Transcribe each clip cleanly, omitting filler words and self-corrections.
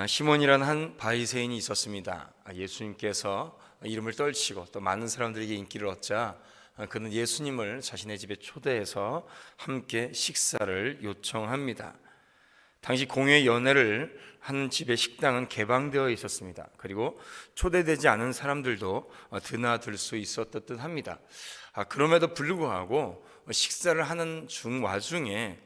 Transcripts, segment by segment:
시몬이라는 한 바리새인이 있었습니다. 예수님께서 이름을 떨치고 또 많은 사람들에게 인기를 얻자 그는 예수님을 자신의 집에 초대해서 함께 식사를 요청합니다. 당시 공회 연회를 하는 집의 식당은 개방되어 있었습니다. 그리고 초대되지 않은 사람들도 드나들 수 있었던 듯 합니다. 그럼에도 불구하고 식사를 하는 와중에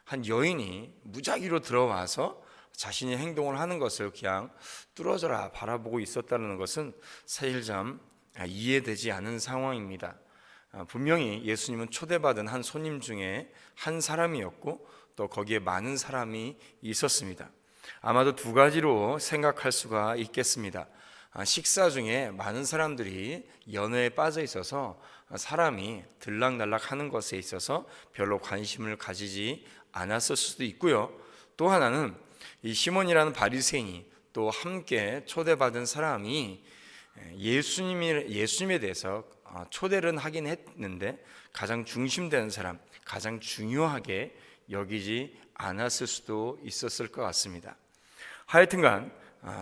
한 여인이 무작위로 들어와서 자신이 행동을 하는 것을 그냥 뚫어져라 바라보고 있었다는 것은 사실 좀 이해되지 않은 상황입니다. 분명히 예수님은 초대받은 한 손님 중에 한 사람이었고 또 거기에 많은 사람이 있었습니다. 아마도 두 가지로 생각할 수가 있겠습니다. 식사 중에 많은 사람들이 연회에 빠져 있어서 사람이 들락날락 하는 것에 있어서 별로 관심을 가지지 않았을 수도 있고요. 또 하나는 이 시몬이라는 바리새인이 또 함께 초대받은 사람이 예수님에 대해서 초대를 하긴 했는데 가장 중심되는 사람, 가장 중요하게 여기지 않았을 수도 있었을 것 같습니다. 하여튼간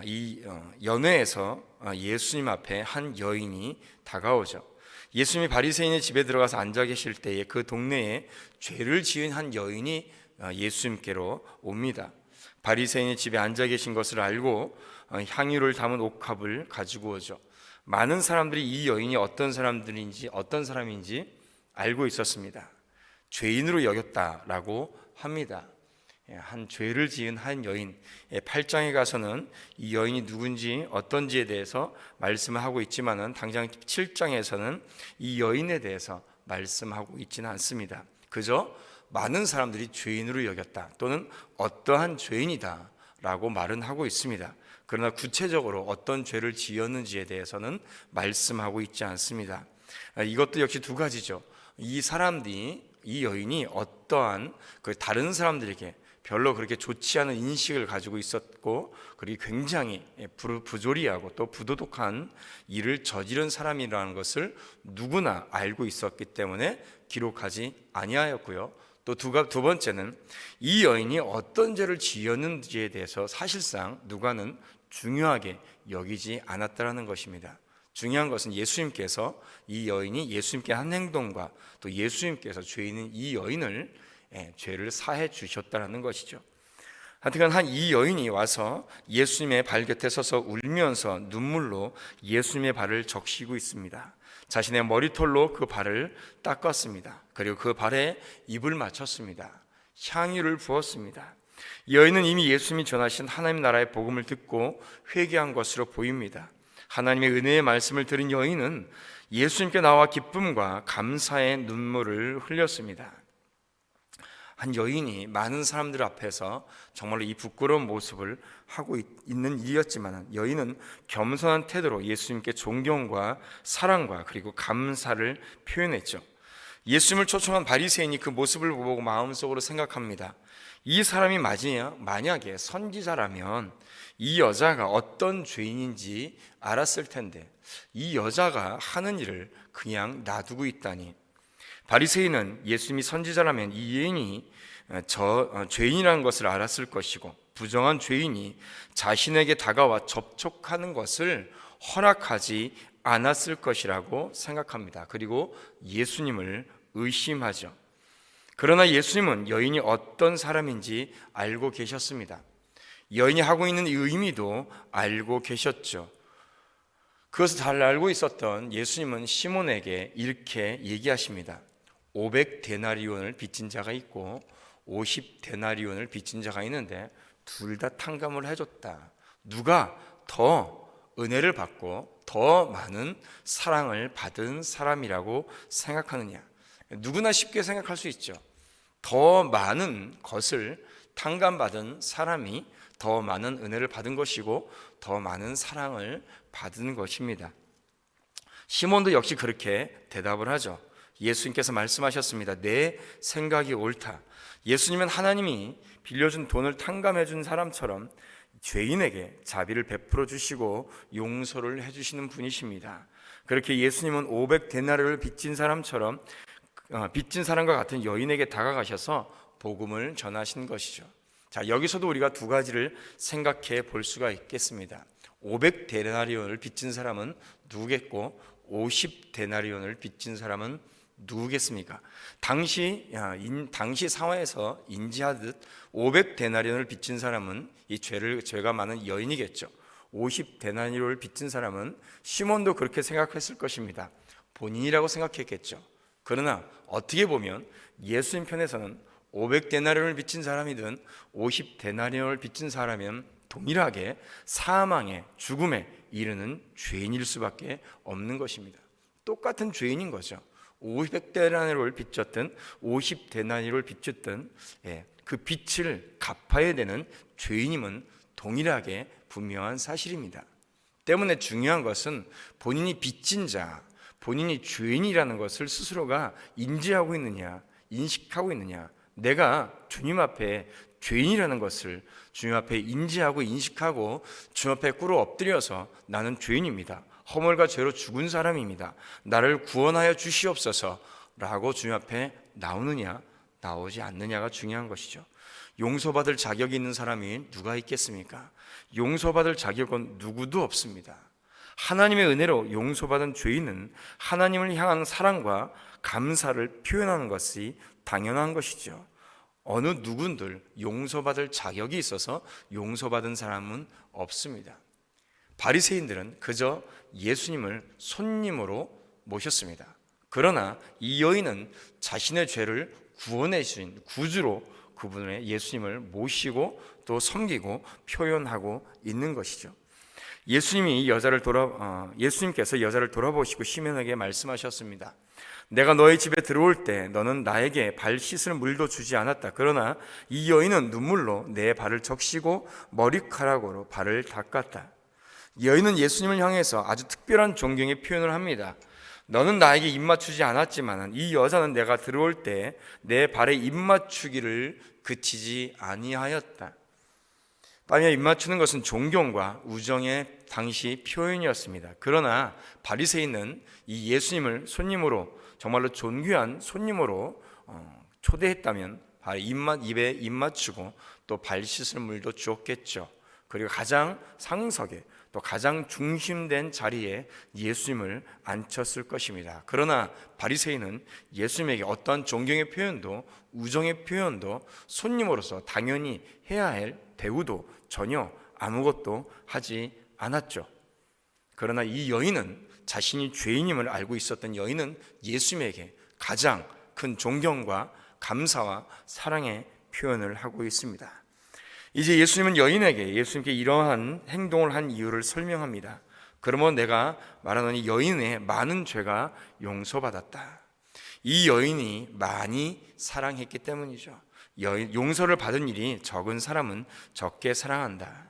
이 연회에서 예수님 앞에 한 여인이 다가오죠. 예수님이 바리새인의 집에 들어가서 앉아 계실 때에 그 동네에 죄를 지은 한 여인이 예수님께로 옵니다. 바리새인의 집에 앉아 계신 것을 알고 향유를 담은 옥합을 가지고 오죠. 많은 사람들이 이 여인이 어떤 사람인지 알고 있었습니다. 죄인으로 여겼다라고 합니다. 한 죄를 지은 한 여인, 8장에 가서는 이 여인이 누군지 어떤지에 대해서 말씀을 하고 있지만은 당장 7장에서는 이 여인에 대해서 말씀하고 있지는 않습니다. 그저 많은 사람들이 죄인으로 여겼다 또는 어떠한 죄인이다 라고 말은 하고 있습니다. 그러나 구체적으로 어떤 죄를 지었는지에 대해서는 말씀하고 있지 않습니다. 이것도 역시 두 가지죠. 이 여인이 어떠한 다른 사람들에게 별로 그렇게 좋지 않은 인식을 가지고 있었고 그리고 굉장히 부조리하고 또 부도덕한 일을 저지른 사람이라는 것을 누구나 알고 있었기 때문에 기록하지 아니하였고요. 또 두 번째는 이 여인이 어떤 죄를 지었는지에 대해서 사실상 누가는 중요하게 여기지 않았다는 것입니다. 중요한 것은 예수님께서 이 여인이 예수님께 한 행동과 또 예수님께서 죄인인 이 여인을 죄를 사해 주셨다는 것이죠. 하여튼 이 여인이 와서 예수님의 발 곁에 서서 울면서 눈물로 예수님의 발을 적시고 있습니다. 자신의 머리털로 그 발을 닦았습니다. 그리고 그 발에 입을 맞췄습니다. 향유를 부었습니다. 이 여인은 이미 예수님이 전하신 하나님 나라의 복음을 듣고 회개한 것으로 보입니다. 하나님의 은혜의 말씀을 들은 여인은 예수님께 나와 기쁨과 감사의 눈물을 흘렸습니다. 한 여인이 많은 사람들 앞에서 정말로 이 부끄러운 모습을 하고 있는 일이었지만 여인은 겸손한 태도로 예수님께 존경과 사랑과 그리고 감사를 표현했죠. 예수님을 초청한 바리새인이 그 모습을 보고 마음속으로 생각합니다. 이 사람이 만약에 선지자라면 이 여자가 어떤 죄인인지 알았을 텐데 이 여자가 하는 일을 그냥 놔두고 있다니. 바리새인은 예수님이 선지자라면 이 여인이 죄인이라는 것을 알았을 것이고 부정한 죄인이 자신에게 다가와 접촉하는 것을 허락하지 않았을 것이라고 생각합니다. 그리고 예수님을 의심하죠. 그러나 예수님은 여인이 어떤 사람인지 알고 계셨습니다. 여인이 하고 있는 이 의미도 알고 계셨죠. 그것을 잘 알고 있었던 예수님은 시몬에게 이렇게 얘기하십니다. 500데나리온을 빚진 자가 있고 50데나리온을 빚진 자가 있는데 둘 다 탕감을 해줬다. 누가 더 은혜를 받고 더 많은 사랑을 받은 사람이라고 생각하느냐? 누구나 쉽게 생각할 수 있죠. 더 많은 것을 탕감받은 사람이 더 많은 은혜를 받은 것이고 더 많은 사랑을 받은 것입니다. 시몬도 역시 그렇게 대답을 하죠. 예수님께서 말씀하셨습니다. 내 생각이 옳다. 예수님은 하나님이 빌려준 돈을 탕감해 준 사람처럼 죄인에게 자비를 베풀어 주시고 용서를 해주시는 분이십니다. 그렇게 예수님은 500데나리온을 빚진 사람처럼 빚진 사람과 같은 여인에게 다가가셔서 복음을 전하신 것이죠. 자, 여기서도 우리가 두 가지를 생각해 볼 수가 있겠습니다. 500데나리온을 빚진 사람은 누구겠고 50데나리온을 빚진 사람은 누구겠습니까? 당시 상황에서 인지하듯 500데나리온을 빚진 사람은 이 죄가 많은 여인이겠죠. 50데나리온을 빚진 사람은 시몬도 그렇게 생각했을 것입니다. 본인이라고 생각했겠죠. 그러나 어떻게 보면 예수님 편에서는 500데나리온을 빚진 사람이든 50데나리온을 빚진 사람이면 동일하게 사망의 죽음에 이르는 죄인일 수밖에 없는 것입니다. 똑같은 죄인인 거죠. 500데나리온을 빚졌든 50데나리온을 빚졌든 그 빚을 갚아야 되는 죄인임은 동일하게 분명한 사실입니다. 때문에 중요한 것은 본인이 빚진 자, 본인이 죄인이라는 것을 스스로가 인지하고 있느냐, 인식하고 있느냐. 내가 주님 앞에 죄인이라는 것을 주님 앞에 인지하고 인식하고 주님 앞에 꿇어 엎드려서 나는 죄인입니다. 허물과 죄로 죽은 사람입니다. 나를 구원하여 주시옵소서 라고 주님 앞에 나오느냐 나오지 않느냐가 중요한 것이죠. 용서받을 자격이 있는 사람이 누가 있겠습니까? 용서받을 자격은 누구도 없습니다. 하나님의 은혜로 용서받은 죄인은 하나님을 향한 사랑과 감사를 표현하는 것이 당연한 것이죠. 어느 누군들 용서받을 자격이 있어서 용서받은 사람은 없습니다. 바리새인들은 그저 예수님을 손님으로 모셨습니다. 그러나 이 여인은 자신의 죄를 구원해 주신 구주로 그분의 예수님을 모시고 또 섬기고 표현하고 있는 것이죠. 예수님께서 여자를 돌아보시고 시몬에게 말씀하셨습니다. 내가 너의 집에 들어올 때 너는 나에게 발 씻을 물도 주지 않았다. 그러나 이 여인은 눈물로 내 발을 적시고 머리카락으로 발을 닦았다. 여인은 예수님을 향해서 아주 특별한 존경의 표현을 합니다. 너는 나에게 입 맞추지 않았지만 이 여자는 내가 들어올 때 내 발에 입 맞추기를 그치지 아니하였다. 발에 입 맞추는 것은 존경과 우정의 당시 표현이었습니다. 그러나 바리새인은 이 예수님을 손님으로 정말로 존귀한 손님으로 초대했다면 입에 입 맞추고 또 발 씻을 물도 주었겠죠. 그리고 가장 상석에 또 가장 중심된 자리에 예수님을 앉혔을 것입니다. 그러나 바리새인은 예수님에게 어떠한 존경의 표현도 우정의 표현도 손님으로서 당연히 해야 할 대우도 전혀 아무것도 하지 않았죠. 그러나 이 여인은 자신이 죄인임을 알고 있었던 여인은 예수님에게 가장 큰 존경과 감사와 사랑의 표현을 하고 있습니다. 이제 예수님은 여인에게 예수님께 이러한 행동을 한 이유를 설명합니다. 그러면 내가 말하노니 여인의 많은 죄가 용서받았다. 이 여인이 많이 사랑했기 때문이죠. 용서를 받은 일이 적은 사람은 적게 사랑한다.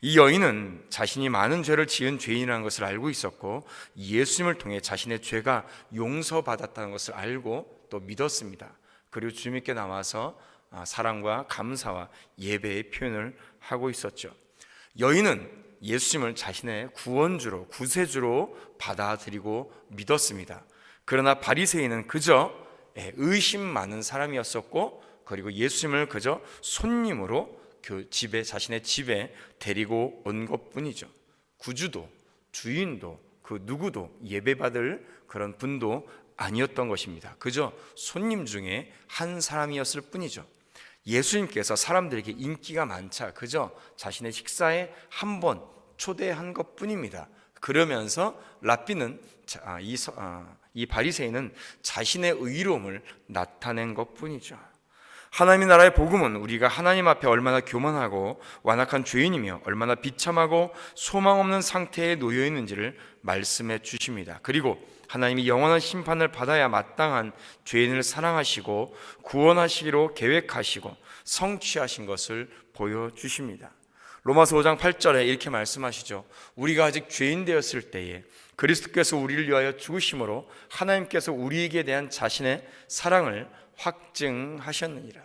이 여인은 자신이 많은 죄를 지은 죄인이라는 것을 알고 있었고 예수님을 통해 자신의 죄가 용서받았다는 것을 알고 또 믿었습니다. 그리고 주님께 나와서 사랑과 감사와 예배의 표현을 하고 있었죠. 여인은 예수님을 자신의 구원주로 구세주로 받아들이고 믿었습니다. 그러나 바리새인은 그저 의심 많은 사람이었었고 그리고 예수님을 그저 손님으로 그 집에 자신의 집에 데리고 온 것뿐이죠. 구주도 주인도 그 누구도 예배받을 그런 분도 아니었던 것입니다. 그저 손님 중에 한 사람이었을 뿐이죠. 예수님께서 사람들에게 인기가 많자 그저 자신의 식사에 한 번 초대한 것뿐입니다. 그러면서 랍비는 이 바리새인은 자신의 의로움을 나타낸 것뿐이죠. 하나님의 나라의 복음은 우리가 하나님 앞에 얼마나 교만하고 완악한 죄인이며 얼마나 비참하고 소망 없는 상태에 놓여 있는지를 말씀해 주십니다. 그리고 하나님이 영원한 심판을 받아야 마땅한 죄인을 사랑하시고 구원하시기로 계획하시고 성취하신 것을 보여주십니다. 로마서 5장 8절에 이렇게 말씀하시죠. 우리가 아직 죄인 되었을 때에 그리스도께서 우리를 위하여 죽으심으로 하나님께서 우리에게 대한 자신의 사랑을 확증하셨느니라.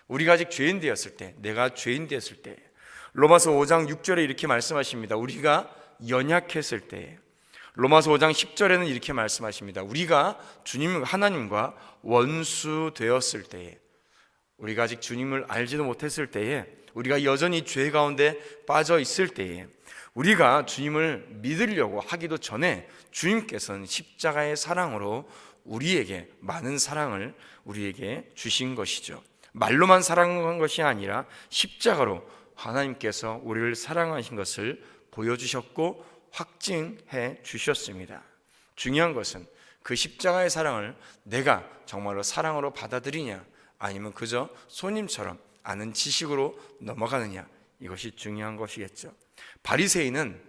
우리가 아직 죄인 되었을 때, 내가 죄인 되었을 때, 로마서 5장 6절에 이렇게 말씀하십니다. 우리가 연약했을 때, 로마서 5장 10절에는 이렇게 말씀하십니다. 우리가 주님 하나님과 원수 되었을 때에, 우리가 아직 주님을 알지도 못했을 때에, 우리가 여전히 죄 가운데 빠져 있을 때에, 우리가 주님을 믿으려고 하기도 전에 주님께서는 십자가의 사랑으로 우리에게 많은 사랑을 우리에게 주신 것이죠. 말로만 사랑한 것이 아니라 십자가로 하나님께서 우리를 사랑하신 것을 보여주셨고 확증해 주셨습니다. 중요한 것은 그 십자가의 사랑을 내가 정말로 사랑으로 받아들이냐, 아니면 그저 손님처럼 아는 지식으로 넘어가느냐, 이것이 중요한 것이겠죠. 바리새인은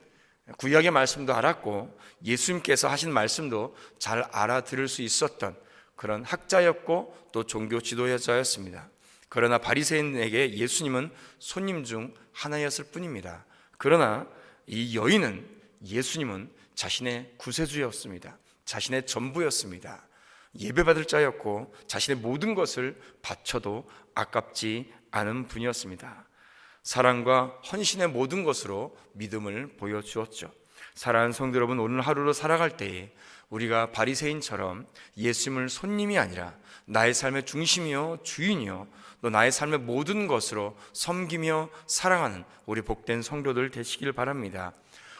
구약의 말씀도 알았고 예수님께서 하신 말씀도 잘 알아들을 수 있었던 그런 학자였고 또 종교 지도자였습니다. 그러나 바리새인에게 예수님은 손님 중 하나였을 뿐입니다. 그러나 이 여인은 예수님은 자신의 구세주였습니다. 자신의 전부였습니다. 예배받을 자였고 자신의 모든 것을 바쳐도 아깝지 않은 분이었습니다. 사랑과 헌신의 모든 것으로 믿음을 보여주었죠. 사랑하는 성도 여러분, 오늘 하루로 살아갈 때에 우리가 바리새인처럼 예수님을 손님이 아니라 나의 삶의 중심이요 주인이요 또 나의 삶의 모든 것으로 섬기며 사랑하는 우리 복된 성도들 되시길 바랍니다.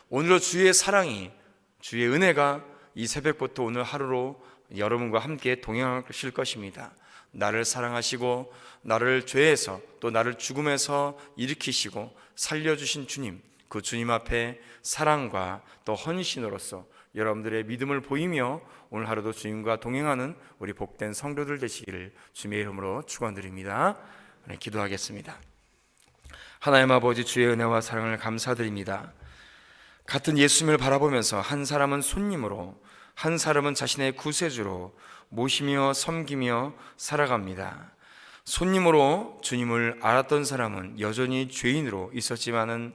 오늘도 주의 사랑이, 주의 은혜가 이 새벽부터 오늘 하루로 여러분과 함께 동행하실 것입니다. 나를 사랑하시고 나를 죄에서 또 나를 죽음에서 일으키시고 살려주신 주님, 그 주님 앞에 사랑과 또 헌신으로서 여러분들의 믿음을 보이며 오늘 하루도 주님과 동행하는 우리 복된 성도들 되시기를 주님의 이름으로 축원드립니다. 네, 기도하겠습니다. 하나님 아버지, 주의 은혜와 사랑을 감사드립니다. 같은 예수님을 바라보면서 한 사람은 손님으로, 한 사람은 자신의 구세주로 모시며 섬기며 살아갑니다. 손님으로 주님을 알았던 사람은 여전히 죄인으로 있었지만은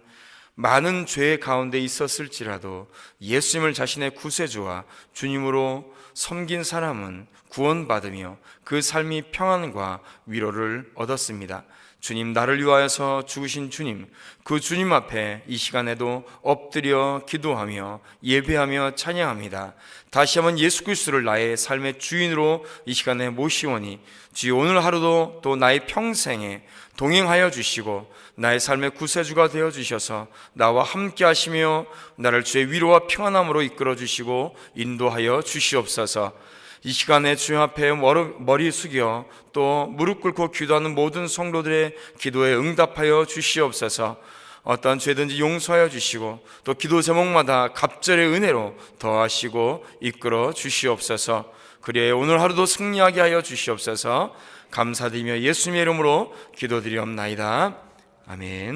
많은 죄 가운데 있었을지라도 예수님을 자신의 구세주와 주님으로 섬긴 사람은 구원받으며 그 삶이 평안과 위로를 얻었습니다. 주님, 나를 위하여서 죽으신 주님, 그 주님 앞에 이 시간에도 엎드려 기도하며 예배하며 찬양합니다. 다시 한번 예수 그리스도를 나의 삶의 주인으로 이 시간에 모시오니 주여, 오늘 하루도 또 나의 평생에 동행하여 주시고 나의 삶의 구세주가 되어 주셔서 나와 함께 하시며 나를 주의 위로와 평안함으로 이끌어 주시고 인도하여 주시옵소서. 이 시간에 주님 앞에 머리 숙여 또 무릎 꿇고 기도하는 모든 성도들의 기도에 응답하여 주시옵소서. 어떠한 죄든지 용서하여 주시고 또 기도 제목마다 갑절의 은혜로 더하시고 이끌어 주시옵소서. 그리하여 오늘 하루도 승리하게 하여 주시옵소서. 감사드리며 예수님의 이름으로 기도드리옵나이다. 아멘.